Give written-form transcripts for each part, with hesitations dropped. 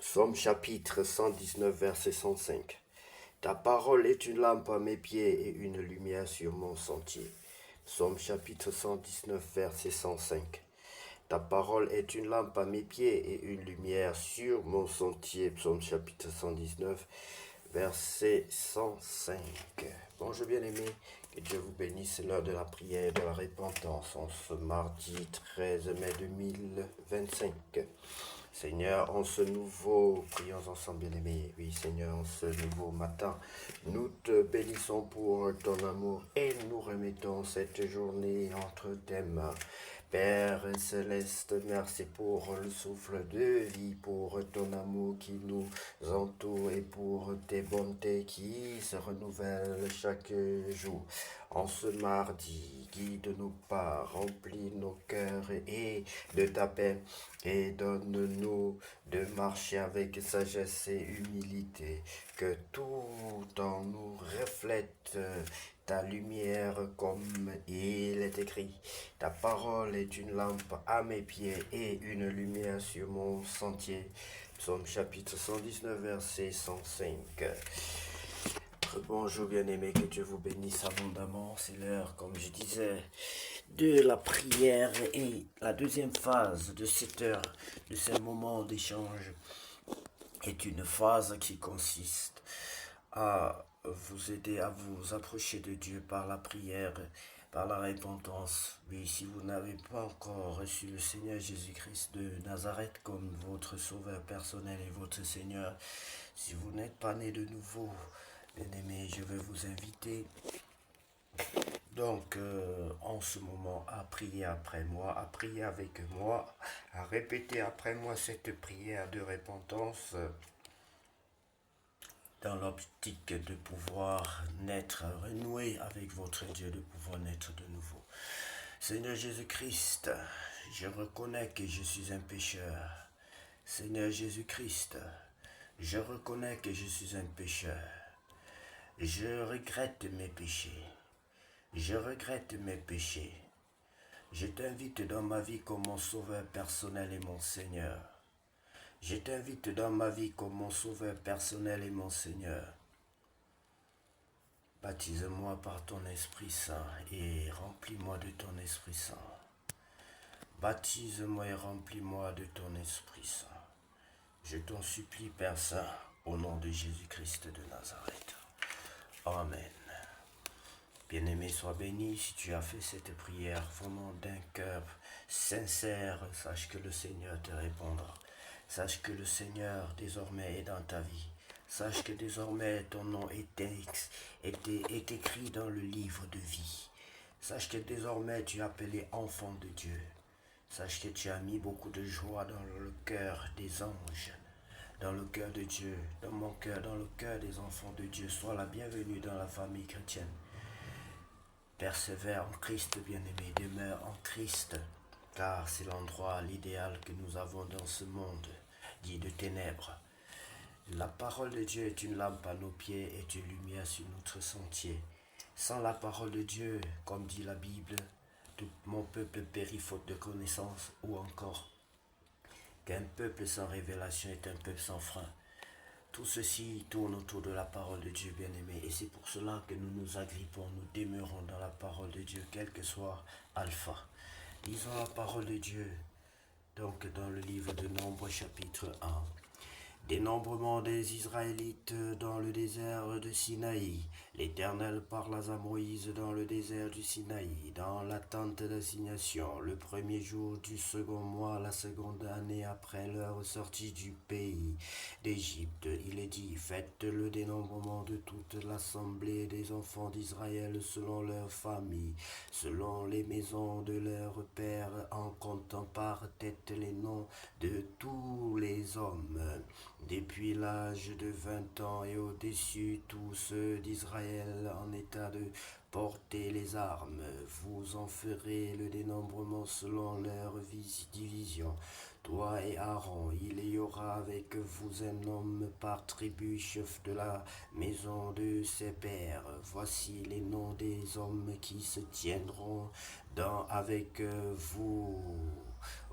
Psaume chapitre 119, verset 105. Ta parole est une lampe à mes pieds et une lumière sur mon sentier. Psaume chapitre 119, verset 105. Ta parole est une lampe à mes pieds et une lumière sur mon sentier. Psaume chapitre 119, verset 105. Bonjour bien-aimés, que Dieu vous bénisse. C'est l'heure de la prière et de la repentance en ce mardi 13 mai 2025. Seigneur, en ce nouveau, prions ensemble bien-aimés. Oui, Seigneur, en ce nouveau matin, nous te bénissons pour ton amour et nous remettons cette journée entre tes mains. Père céleste, merci pour le souffle de vie, pour ton amour qui nous entoure et pour tes bontés qui se renouvellent chaque jour. En ce mardi, guide nos pas, remplis nos cœurs et de ta paix et donne-nous de marcher avec sagesse et humilité, que tout en nous reflète ta lumière comme il est écrit. Ta parole est une lampe à mes pieds et une lumière sur mon sentier. Psaume chapitre 119, verset 105. Bonjour bien-aimés, que Dieu vous bénisse abondamment. C'est l'heure, comme je disais, de la prière et la deuxième phase de cette heure, de ce moment d'échange, est une phase qui consiste à vous aider à vous approcher de Dieu par la prière, par la repentance. Mais si vous n'avez pas encore reçu le Seigneur Jésus-Christ de Nazareth comme votre sauveur personnel et votre Seigneur, si vous n'êtes pas né de nouveau, bien-aimés, je vais vous inviter donc en ce moment à prier après moi, à prier avec moi, à répéter après moi cette prière de repentance dans l'optique de pouvoir naître, renouer avec votre Dieu, de pouvoir naître de nouveau. Seigneur Jésus-Christ, je reconnais que je suis un pécheur. Seigneur Jésus-Christ, je reconnais que je suis un pécheur. Je regrette mes péchés. Je regrette mes péchés. Je t'invite dans ma vie comme mon sauveur personnel et mon Seigneur. Je t'invite dans ma vie comme mon sauveur personnel et mon Seigneur. Baptise-moi par ton Esprit Saint et remplis-moi de ton Esprit Saint. Baptise-moi et remplis-moi de ton Esprit Saint. Je t'en supplie, Père Saint, au nom de Jésus-Christ de Nazareth. Amen. Bien-aimé, sois béni si tu as fait cette prière venant d'un cœur sincère. Sache que le Seigneur te répondra. Sache que le Seigneur désormais est dans ta vie. Sache que désormais ton nom est écrit dans le livre de vie. Sache que désormais tu es appelé enfant de Dieu. Sache que tu as mis beaucoup de joie dans le cœur des anges, dans le cœur de Dieu, dans mon cœur, dans le cœur des enfants de Dieu. Sois la bienvenue dans la famille chrétienne. Persévère en Christ, bien-aimé, demeure en Christ, car c'est l'endroit, l'idéal que nous avons dans ce monde, dit de ténèbres. La parole de Dieu est une lampe à nos pieds et une lumière sur notre sentier. Sans la parole de Dieu, comme dit la Bible, tout mon peuple périt faute de connaissance, ou encore qu'un peuple sans révélation est un peuple sans frein. Tout ceci tourne autour de la parole de Dieu, bien-aimé, et c'est pour cela que nous nous agrippons, nous demeurons dans la parole de Dieu, quel que soit Alpha. Lisons la parole de Dieu, donc dans le livre de Nombres, chapitre 1. Dénombrement des Israélites dans le désert de Sinaï. L'Éternel parla à Moïse dans le désert du Sinaï, dans la tente d'assignation, le premier jour du second mois, la seconde année après leur sortie du pays d'Égypte. Il est dit, faites le dénombrement de toute l'assemblée des enfants d'Israël selon leurs familles, selon les maisons de leurs pères, en comptant par tête les noms de tous les hommes depuis l'âge de 20 ans et au-dessus, tous ceux d'Israël en état de porter les armes. Vous en ferez le dénombrement selon leur division. Toi et Aaron, il y aura avec vous un homme par tribu, chef de la maison de ses pères. Voici les noms des hommes qui se tiendront avec vous.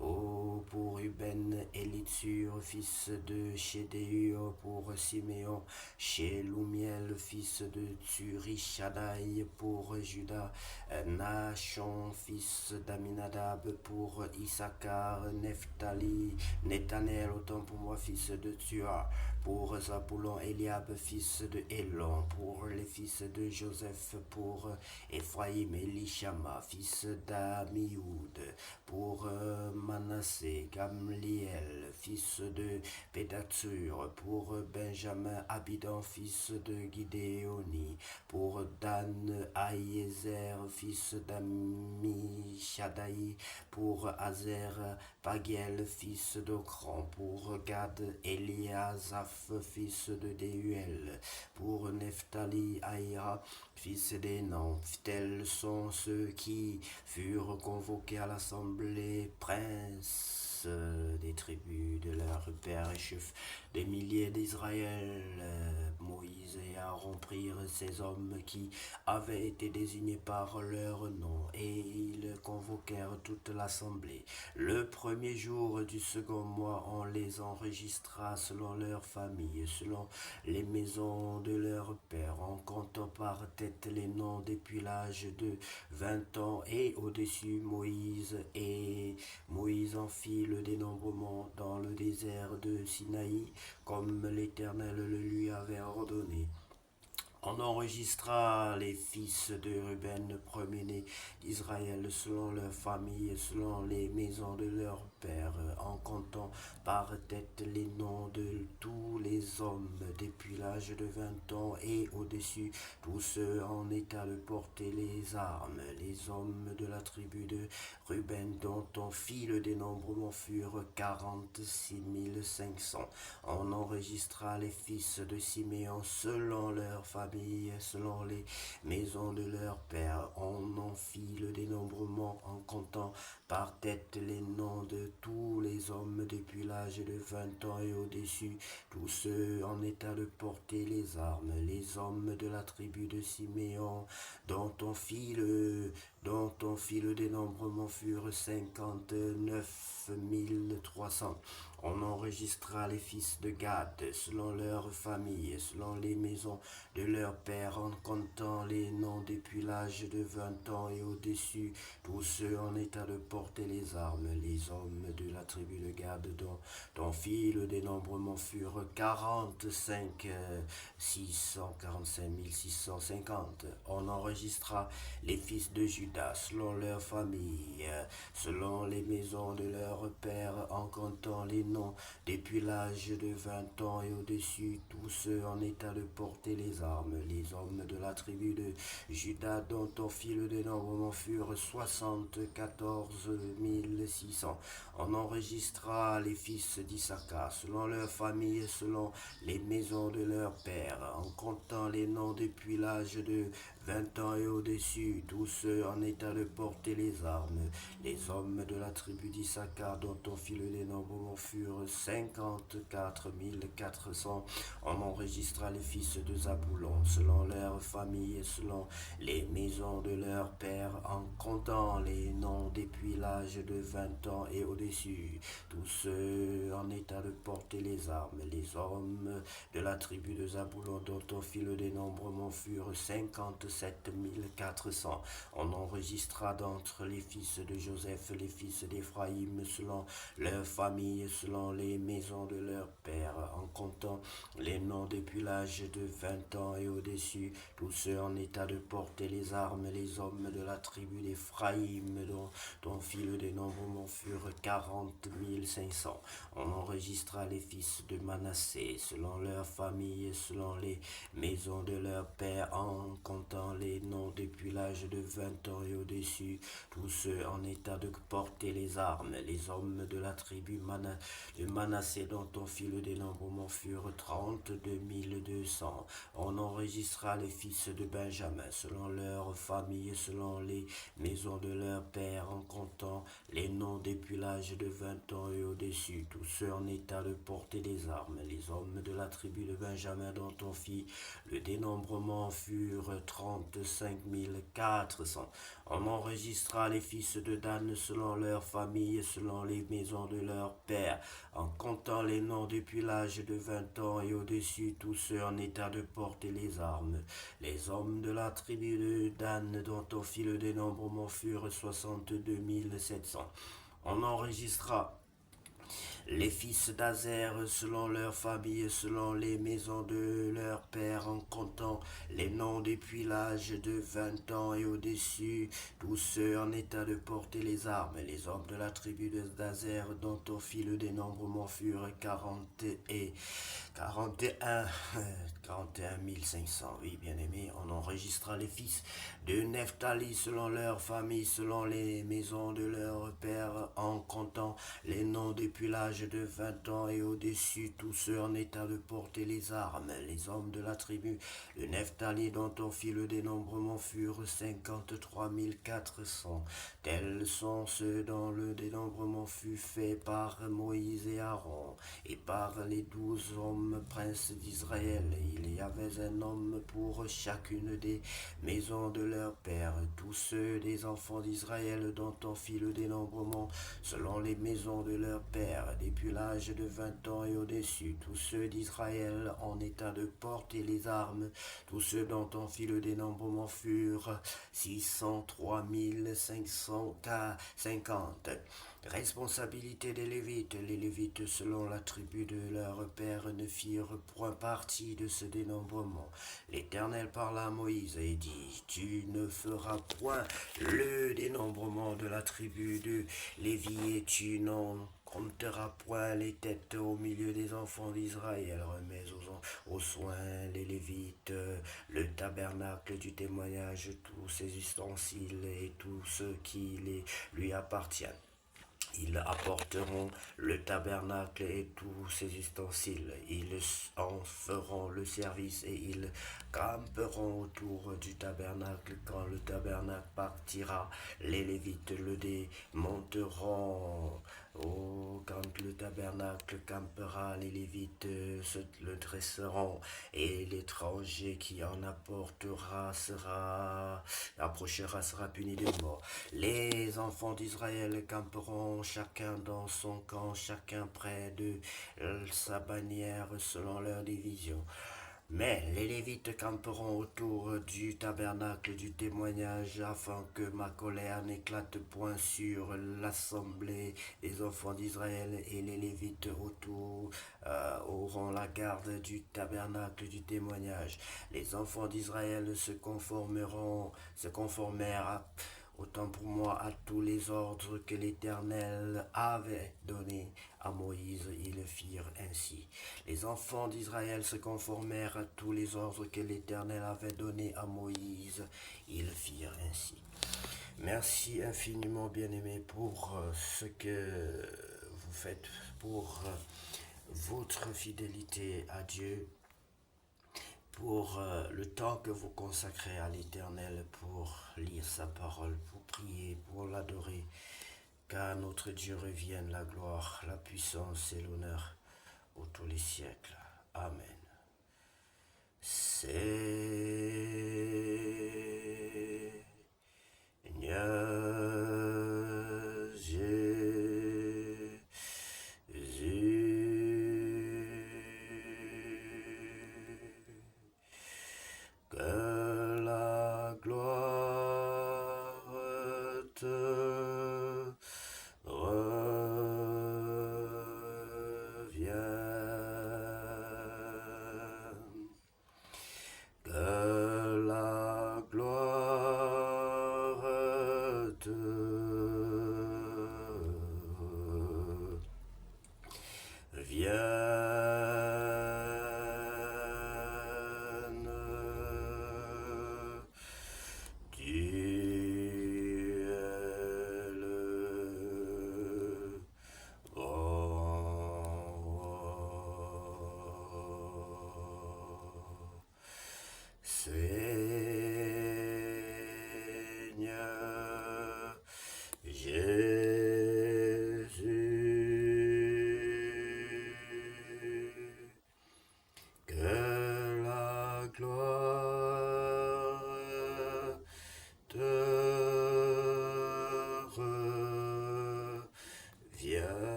Ô pour Ruben, Élitsur, fils de Chédéur, pour Siméon, Shelumiel, fils de Tsurishadaï, pour Judas, Nachon, fils d'Aminadab, pour Issachar, Nephtali, Nethanel, autant pour moi, fils de Tua, pour Zaboulon, Eliab, fils de Elon, pour les fils de Joseph, pour Ephraïm, Elishama, fils d'Amioud, pour Manassé, Gamliel, fils de Pédatsur, pour Benjamin, Abidan, fils de Gidéoni, pour Dan, Aïezer, fils d'Amishadaï, pour Azer, Pagiel, fils d'Ocran, pour Gad, Eliasaph, fils de Déuel, pour Nephtali, Aïra, fils d'Énan. Tels sont ceux qui furent convoqués à l'assemblée, princes des tribus de leur père et chefs des milliers d'Israël. Moïse et Aaron prirent ces hommes qui avaient été désignés par leur nom et ils convoquèrent toute l'assemblée. Le premier jour du second mois, on les enregistra selon leur famille, selon les maisons de leur père, en comptant par tête les noms depuis l'âge de 20 ans et au-dessus Moïse en fit le dénombrement dans le désert de Sinaï, comme l'Éternel le lui avait ordonné. On enregistra les fils de Ruben, premier-né d'Israël, selon leur famille, selon les maisons de leur père, en comptant par tête les noms de tous les hommes depuis l'âge de 20 ans et au-dessus, tous ceux en état de porter les armes. Les hommes de la tribu de Ruben, dont on fit le dénombrement, furent 46 500. On enregistra les fils de Siméon selon leur famille, selon les maisons de leur père. On en fit le dénombrement en comptant par tête les noms de tous les hommes depuis l'âge de 20 ans et au-dessus, tous ceux en état de porter les armes. Les hommes de la tribu de Siméon, dont on fit le dénombrement, furent 59 300. On enregistra les fils de Gad selon leur famille, selon les maisons de leur père, en comptant les noms depuis l'âge de 20 ans et au-dessus, tous ceux en état de porter les armes. Les hommes de la tribu de Gad, dont on fit le dénombrement, furent 45 650. On enregistra les fils de Judas selon leur famille, selon les maisons de leur père, en comptant les noms depuis l'âge de 20 ans et au-dessus, tous ceux en état de porter les armes. Les hommes de la tribu de Juda, dont on fit le dénombrement, furent 74 600. On enregistra les fils d'Issachar selon leur famille, selon les maisons de leur père, en comptant les noms depuis l'âge de 20 ans et au-dessus, tous ceux en état de porter les armes. Les hommes de la tribu d'Issachar, dont on fit le dénombrement, furent 54 400. On enregistra les fils de Zaboulon, selon leur famille et selon les maisons de leur père, en comptant les noms depuis l'âge de 20 ans et au-dessus, tous ceux en état de porter les armes. Les hommes de la tribu de Zaboulon, dont on fit le dénombrement, furent 57 400. On enregistra d'entre les fils de Joseph les fils d'Éphraïm selon leur famille, selon les maisons de leur père, en comptant les noms depuis l'âge de 20 ans et au-dessus, tous ceux en état de porter les armes. Les hommes de la tribu d'Éphraïm, dont on fit le dénombrement, furent 40 500. On enregistra les fils de Manassé selon leur famille, selon les maisons de leur père, en comptant les noms depuis l'âge de 20 ans et au-dessus, tous ceux en état de porter les armes. Les hommes de la tribu de Manassé, dont on fit le dénombrement, dénombrement furent 32 200. On enregistra les fils de Benjamin selon leurs familles, selon les maisons de leurs pères, en comptant les noms depuis l'âge de 20 ans et au-dessus, tous ceux en état de porter des armes. Les hommes de la tribu de Benjamin dont on fit le dénombrement furent 35 400. On enregistra les fils de Dan selon leurs familles, selon les maisons de leurs pères, en comptant les noms depuis l'âge de 20 ans et au-dessus, tous ceux en état de porter les armes. Les hommes de la tribu de Dan dont on fit le dénombrement furent 62 700. On enregistra les fils d'Azer selon leurs familles, selon les maisons de leurs pères, en comptant les noms depuis l'âge de 20 ans et au-dessus, tous ceux en état de porter les armes. Les hommes de la tribu d'Azer dont on fit le dénombrement furent 41 500. Oui, bien aimé, on enregistra les fils de Nephtali selon leurs familles, selon les maisons de leurs pères, en comptant les noms depuis l'âge de 20 ans et au-dessus, tous ceux en état de porter les armes. Les hommes de la tribu de Nephtali dont on fit le dénombrement furent 53 400. Tels sont ceux dont le dénombrement fut fait par Moïse et Aaron et par les 12 hommes princes d'Israël. Il y avait un homme pour chacune des maisons de leur père. Tous ceux des enfants d'Israël dont on fit le dénombrement selon les maisons de leur père, depuis l'âge de 20 ans et au-dessus, tous ceux d'Israël en état de porter les armes, tous ceux dont on fit le dénombrement furent 603 550. Responsabilité des Lévites. Les Lévites, selon la tribu de leur père, ne firent point partie de ce dénombrement. L'Éternel parla à Moïse et dit, tu ne feras point le dénombrement de la tribu de Lévi et tu n'en compteras point les têtes au milieu des enfants d'Israël. Remets aux soins les Lévites, le tabernacle du témoignage, tous ses ustensiles et tout ce qui lui appartient. Ils apporteront le tabernacle et tous ses ustensiles. Ils en feront le service et ils camperont autour du tabernacle. Quand le tabernacle partira, les Lévites le démonteront. Oh, quand le tabernacle campera, les Lévites le dresseront et l'étranger qui en approchera sera puni de mort. Les enfants d'Israël camperont chacun dans son camp, chacun près de sa bannière selon leur division. Mais les Lévites camperont autour du tabernacle du témoignage afin que ma colère n'éclate point sur l'assemblée des enfants d'Israël, et les Lévites autour auront la garde du tabernacle du témoignage. Les enfants d'Israël se conformèrent autant pour moi à tous les ordres que l'Éternel avait donnés à Moïse, ils firent ainsi. Les enfants d'Israël se conformèrent à tous les ordres que l'Éternel avait donnés à Moïse, ils firent ainsi. Merci infiniment, bien-aimés, pour ce que vous faites, pour votre fidélité à Dieu, pour le temps que vous consacrez à l'Éternel pour lire sa parole, pour prier, pour l'adorer. Qu'à notre Dieu revienne la gloire, la puissance et l'honneur pour tous les siècles. Amen. Seigneur Jésus, que la gloire te revienne, que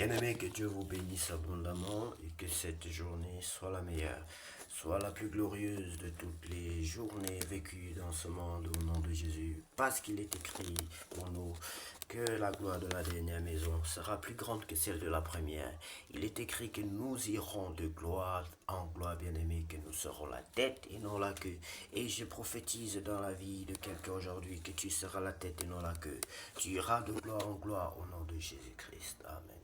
Bien-aimés, que Dieu vous bénisse abondamment et que cette journée soit la meilleure, soit la plus glorieuse de toutes les journées vécues dans ce monde au nom de Jésus. Parce qu'il est écrit pour nous que la gloire de la dernière maison sera plus grande que celle de la première. Il est écrit que nous irons de gloire en gloire, bien-aimés, que nous serons la tête et non la queue. Et je prophétise dans la vie de quelqu'un aujourd'hui que tu seras la tête et non la queue. Tu iras de gloire en gloire au nom de Jésus-Christ. Amen.